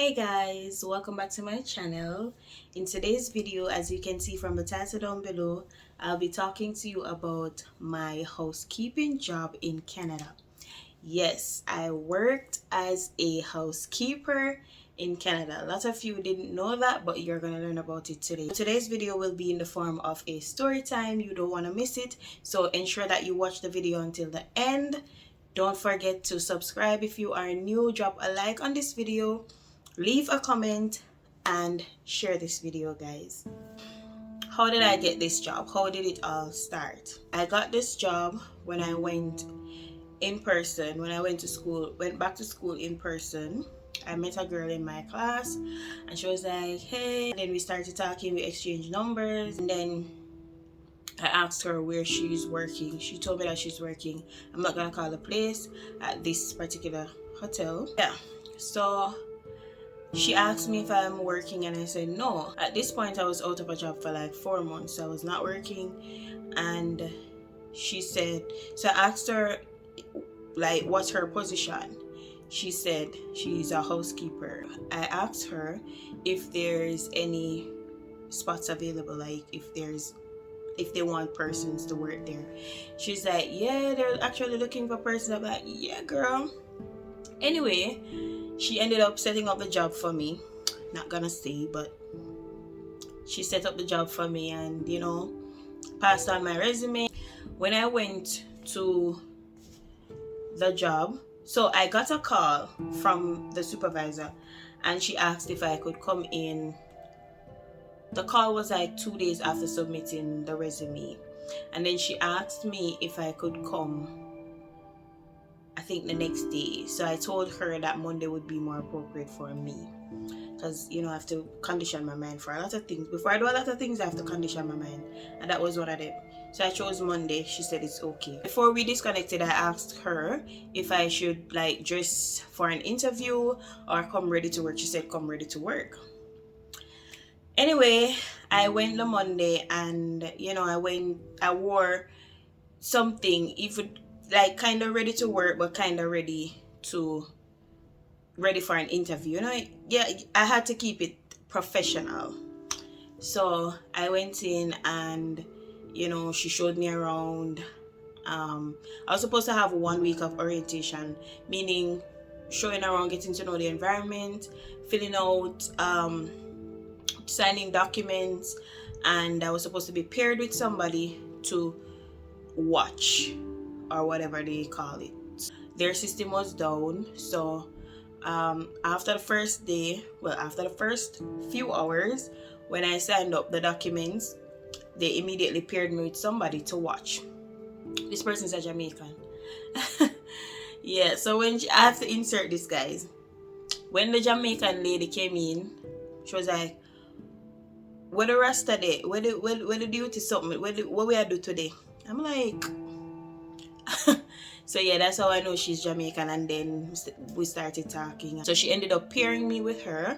Hey guys, welcome back to my channel. In today's video, as you can see from the title down below, I'll be talking to you about my housekeeping job in Canada. Yes, I worked as a housekeeper in Canada. A lot of you didn't know that, but you're going to learn about it today. Today's video will be in the form of a story time. You don't want to miss it, so ensure that you watch the video until the end. Don't forget to subscribe if you are new. Drop a like on this video, leave a comment, and share this video, guys. How did I get this job? How did it all start? I got this job when I went in person. When I went back to school in person. I met a girl in my class and she was like, hey. And then we started talking, we exchanged numbers, and then I asked her where she's working. She told me that she's working, I'm not gonna call the place, at this particular hotel. Yeah, so she asked me if I'm working and I said no. At this point I was out of a job for like 4 months, so I was not working. And she said, so I asked her like what's her position. She said she's a housekeeper. I asked her if there's any spots available, like if they want persons to work there. She's like, yeah, they're actually looking for persons. I'm like, yeah, girl. Anyway, she ended up setting up the job for me. Not gonna say, but she set up the job for me and, you know, passed on my resume. When I went to the job, so I got a call from the supervisor and she asked if I could come in. The call was like 2 days after submitting the resume, and then she asked me if I could come, I think the next day. So I told her that Monday would be more appropriate for me, because you know I have to condition my mind for a lot of things. Before I do a lot of things, I have to condition my mind, and that was one of them. So I chose Monday. She said it's okay. Before we disconnected, I asked her if I should like dress for an interview or come ready to work. She said come ready to work. Anyway, I went the Monday and you know I wore something even like kind of ready to work but kind of ready for an interview, you know. Yeah, I had to keep it professional. So I went in and you know she showed me around. I was supposed to have 1 week of orientation, meaning showing around, getting to know the environment, filling out signing documents, and I was supposed to be paired with somebody to watch or whatever they call it. Their system was down, so after the first few hours, when I signed up the documents, they immediately paired me with somebody to watch. This person's a Jamaican. Yeah, so when I have to insert this, guys, when the Jamaican lady came in, she was like, what the rest of the day? What the duty something? What we I do today? I'm like, so yeah, that's how I know she's Jamaican. And then we started talking. So she ended up pairing me with her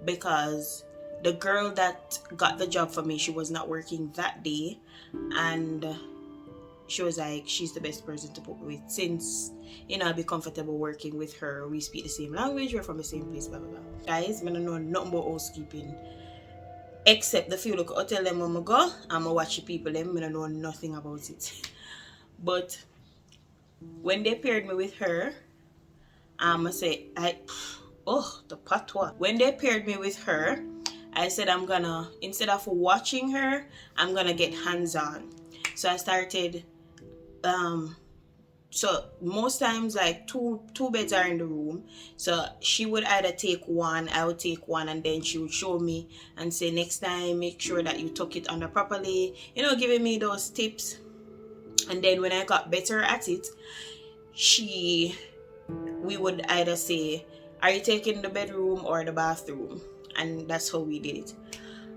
because the girl that got the job for me, she was not working that day, and she was like, she's the best person to put with, since you know I'll be comfortable working with her. We speak the same language, we're from the same place, blah blah blah. Guys, I don't know nothing about housekeeping except the few look hotel them when I go, I'm gonna watch the people them. I don't know nothing about it. But when they paired me with her, I'ma say the patois. When they paired me with her, I said I'm gonna, instead of watching her, I'm gonna get hands-on. So I started so most times like two beds are in the room, so she would either take one, I would take one, and then she would show me and say next time make sure that you tuck it under properly, you know, giving me those tips. And then when I got better at it, we would either say, are you taking the bedroom or the bathroom? And that's how we did it.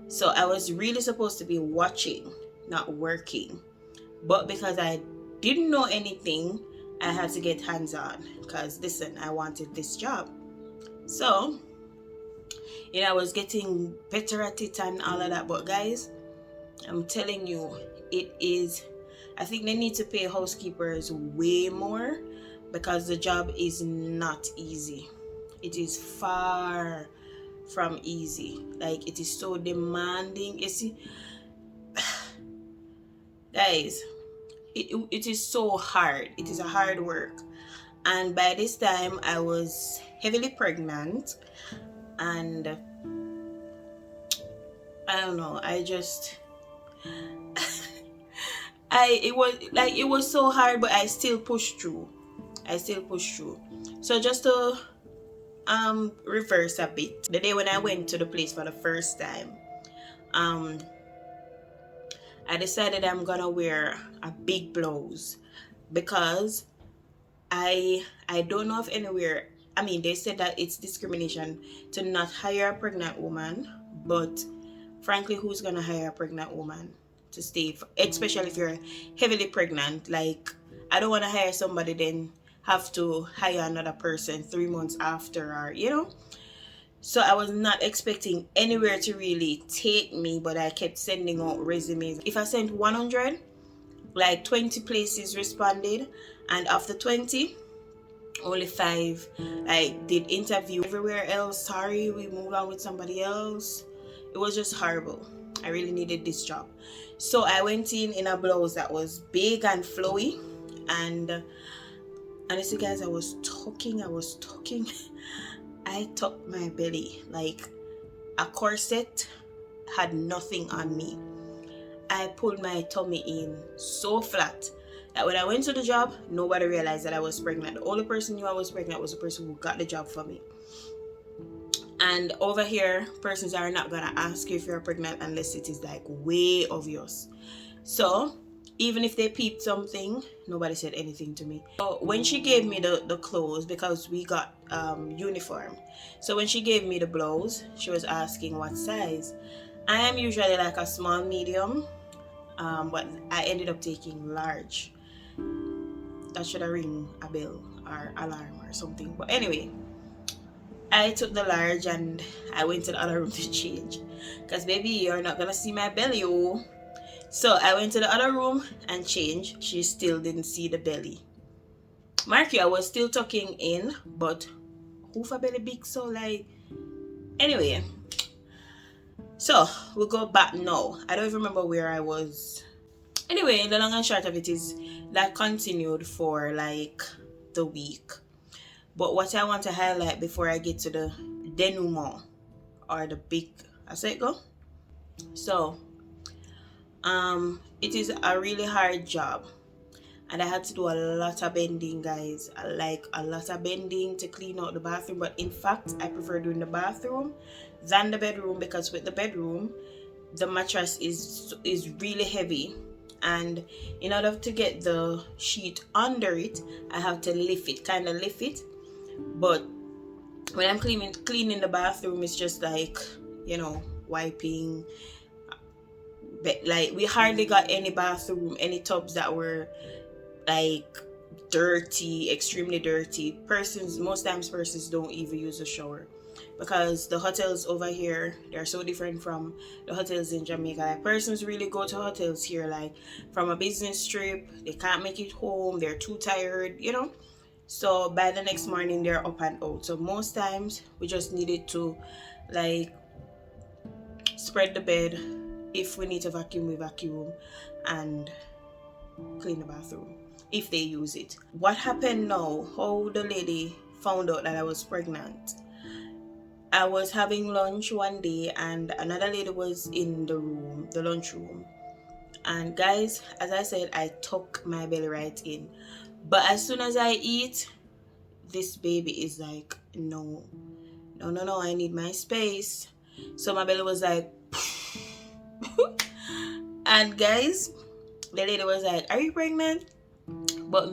So I was really supposed to be watching, not working, but because I didn't know anything, I had to get hands-on, because listen, I wanted this job. So you know I was getting better at it and all of that. But guys, I'm telling you, it is, I think they need to pay housekeepers way more, because the job is not easy. It is far from easy. Like, it is so demanding. You see, guys, it is so hard. It is a hard work. And by this time I was heavily pregnant, and I don't know, I just it was so hard, but I still pushed through. So just to reverse a bit, the day when I went to the place for the first time, um I decided I'm gonna wear a big blouse, because I don't know of anywhere. I mean, they said that it's discrimination to not hire a pregnant woman, but frankly, who's gonna hire a pregnant woman to stay for, especially if you're heavily pregnant? Like, I don't want to hire somebody then have to hire another person 3 months after, or so I was not expecting anywhere to really take me, but I kept sending out resumes. If I sent 100, like 20 places responded, and after 20, only 5 like did interview. Everywhere else, sorry, we move on with somebody else. It was just horrible. I really needed this job, so I went in a blouse that was big and flowy, and honestly guys, I was talking I tucked my belly like a corset had nothing on me. I pulled my tummy in so flat that when I went to the job, nobody realized that I was pregnant. The only person knew I was pregnant was the person who got the job for me. And over here, persons are not gonna ask you if you're pregnant unless it is like way obvious. So even if they peeped something, nobody said anything to me. So when she gave me the clothes, because we got uniform, so when she gave me the blouse, she was asking what size. I am usually like a small medium, but I ended up taking large. That should have ring a bell or alarm or something. But anyway, I took the large and I went to the other room to change, because baby, you're not gonna see my belly, oh. So I went to the other room and changed. She still didn't see the belly. Mark you, I was still tucking in, but who for belly big? So like, anyway, so we'll go back now. I don't even remember where I was. Anyway, the long and short of it is that continued for like the week. But what I want to highlight before I get to the denouement, or the big, I say it go. So it is a really hard job, and I had to do a lot of bending, guys. Like a lot of bending to clean out the bathroom. But in fact, I prefer doing the bathroom than the bedroom, because with the bedroom, the mattress is really heavy, and in order to get the sheet under it, I have to lift it. But when I'm cleaning the bathroom, it's just like, wiping. But like, we hardly got any tubs that were like dirty, extremely dirty. Most times persons don't even use a shower, because the hotels over here, they're so different from the hotels in Jamaica. Like, persons really go to hotels here like from a business trip, they can't make it home, they're too tired, so by the next morning they're up and out. So most times we just needed to like spread the bed. If we need to vacuum, we vacuum, and clean the bathroom if they use it. What happened now, how the lady found out that I was pregnant. I was having lunch one day, and another lady was in the lunchroom. And guys, as I said, I tuck my belly right in. But as soon as I eat, this baby is like, no, I need my space. So my belly was like, and guys, the lady was like, are you pregnant? But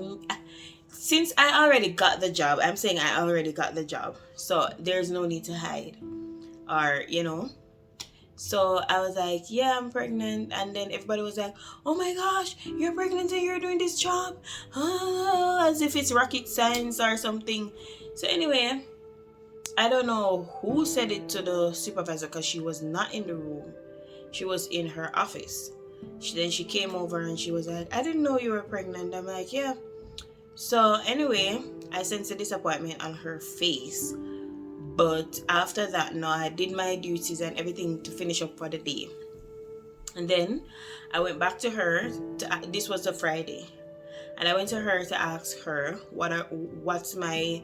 since I already got the job, I'm saying I already got the job, so there's no need to hide, or so I was like, yeah, I'm pregnant. And then everybody was like, oh my gosh, you're pregnant and you're doing this job, as if it's rocket science or something. So anyway, I don't know who said it to the supervisor, because she was not in the room, she was in her office. Then she came over and she was like, I didn't know you were pregnant. I'm like, yeah. So anyway, I sensed a disappointment on her face, But after that, no, I did my duties and everything to finish up for the day. And then I went back to her. This was a Friday, and I went to her to ask her what's my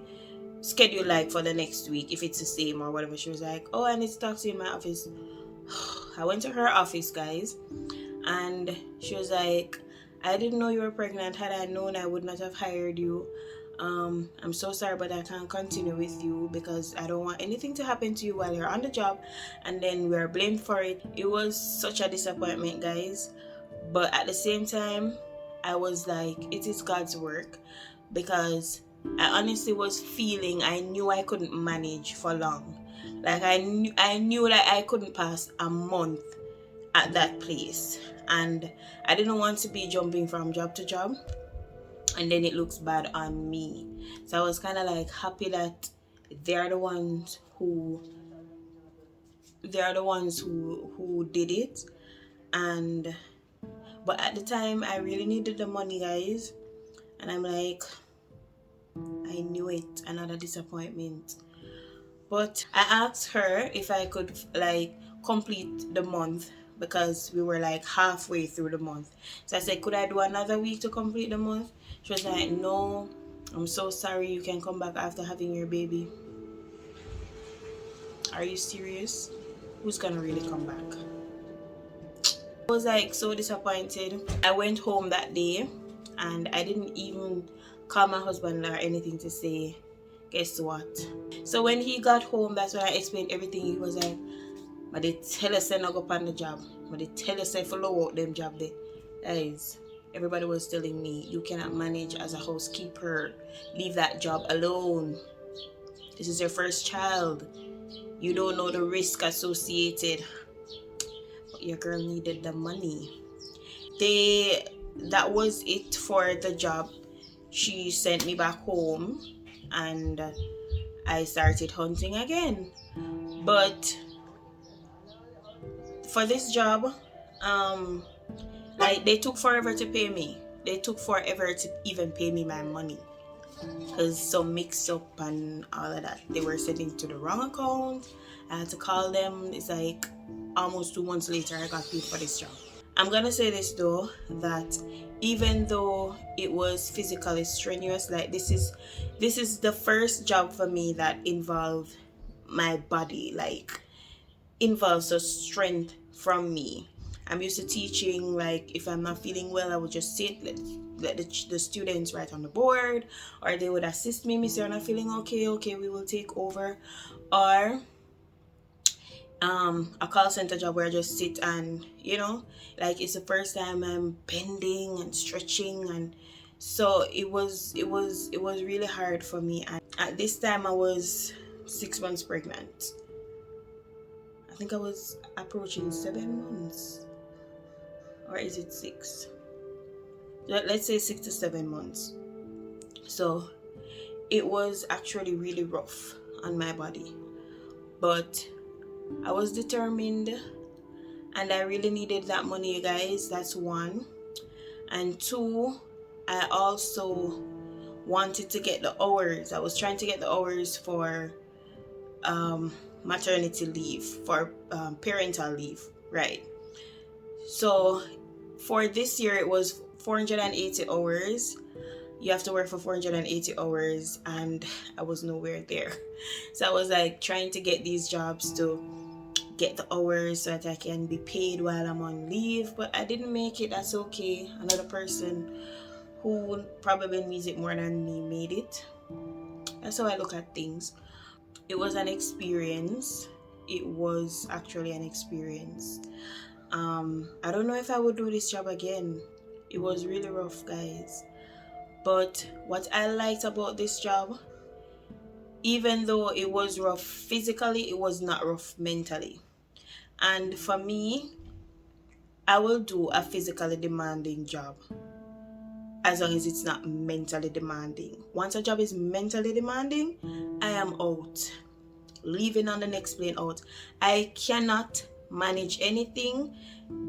schedule like for the next week, if it's the same or whatever. She was like, "Oh, I need to talk to you in my office." I went to her office, guys, and she was like, "I didn't know you were pregnant. Had I known, I would not have hired you. I'm so sorry, but I can't continue with you because I don't want anything to happen to you while you're on the job, and then we're blamed for it." It was such a disappointment, guys, but at the same time, I was like, it is God's work, because I honestly was feeling, I knew I couldn't manage for long. Like I knew that I couldn't pass a month at that place, and I didn't want to be jumping from job to job and then it looks bad on me. So I was kind of like happy that they're the ones who who did it. And but at the time I really needed the money, guys, and I'm like, I knew it, another disappointment. But I asked her if I could like complete the month, because we were like halfway through the month. So I said, could I do another week to complete the month? She was like, no, I'm so sorry, you can come back after having your baby. Are you serious? Who's gonna really come back? I was like so disappointed. I went home that day and I didn't even call my husband or anything to say, guess what? So when he got home, that's when I explained everything. He was like, but they tell us not go on the job. But they tell us follow out them job there. Guys, everybody was telling me, you cannot manage as a housekeeper. Leave that job alone. This is your first child. You don't know the risk associated. But your girl needed the money. That was it for the job. She sent me back home and I started hunting again. But for this job, like they took forever to pay me. They took forever to even pay me my money, because some mix up and all of that. They were sending to the wrong account. I had to call them. It's like almost 2 months later I got paid for this job. I'm gonna say this though, that even though it was physically strenuous, like this is the first job for me that involved my body, like involves a strength from me. I'm used to teaching, like if I'm not feeling well, I would just sit, let the students write on the board, or they would assist me. Miss, you're not feeling okay, we will take over. Or a call center job where I just sit and like it's the first time I'm bending and stretching, and so it was really hard for me. And at this time I was 6 months pregnant. I think I was approaching 7 months, or is it 6? Let's say 6 to 7 months. So it was actually really rough on my body, but I was determined and I really needed that money, you guys. That's one. And two, I also wanted to get the hours. I was trying to get the hours for maternity leave, for parental leave, right? So for this year it was 480 hours. You have to work for 480 hours, and I was nowhere there. So I was like trying to get these jobs to get the hours so that I can be paid while I'm on leave, but I didn't make it. That's okay. Another person who probably needs it more than me made it. That's how I look at things. It was an experience. It was actually an experience. I don't know if I would do this job again. It was really rough, guys. But what I liked about this job, even though it was rough physically, it was not rough mentally. And for me, I will do a physically demanding job as long as it's not mentally demanding. Once a job is mentally demanding, I am out. Leaving on the next plane out. I cannot manage anything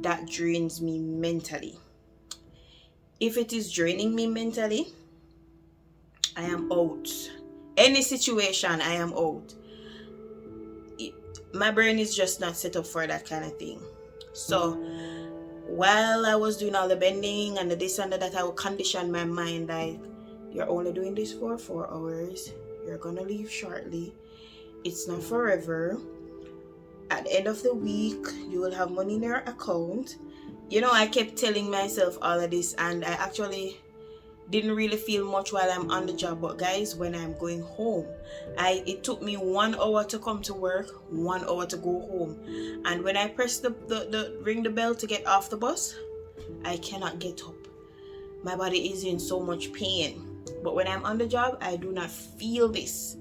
that drains me mentally. If it is draining me mentally, I am out. Any situation, I am out. my brain is just not set up for that kind of thing. So while I was doing all the bending and the this and the that, I would condition my mind like, you're only doing this for 4 hours, you're gonna leave shortly, it's not forever, at the end of the week you will have money in your account. I kept telling myself all of this, and I actually didn't really feel much while I'm on the job. But guys, when I'm going home, it took me 1 hour to come to work, 1 hour to go home, and when I press the ring the bell to get off the bus, I cannot get up. My body is in so much pain. But when I'm on the job, I do not feel this,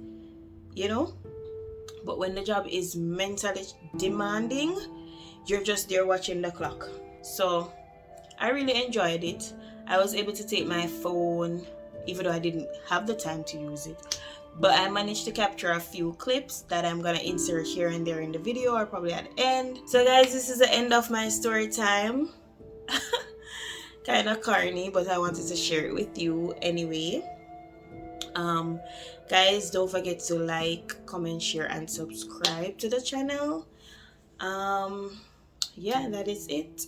but when the job is mentally demanding, you're just there watching the clock. So I really enjoyed it. I was able to take my phone, even though I didn't have the time to use it. But I managed to capture a few clips that I'm gonna insert here and there in the video, or probably at the end. So guys, this is the end of my story time. Kind of corny, but I wanted to share it with you anyway. Guys, don't forget to like, comment, share, and subscribe to the channel. Yeah, that is it.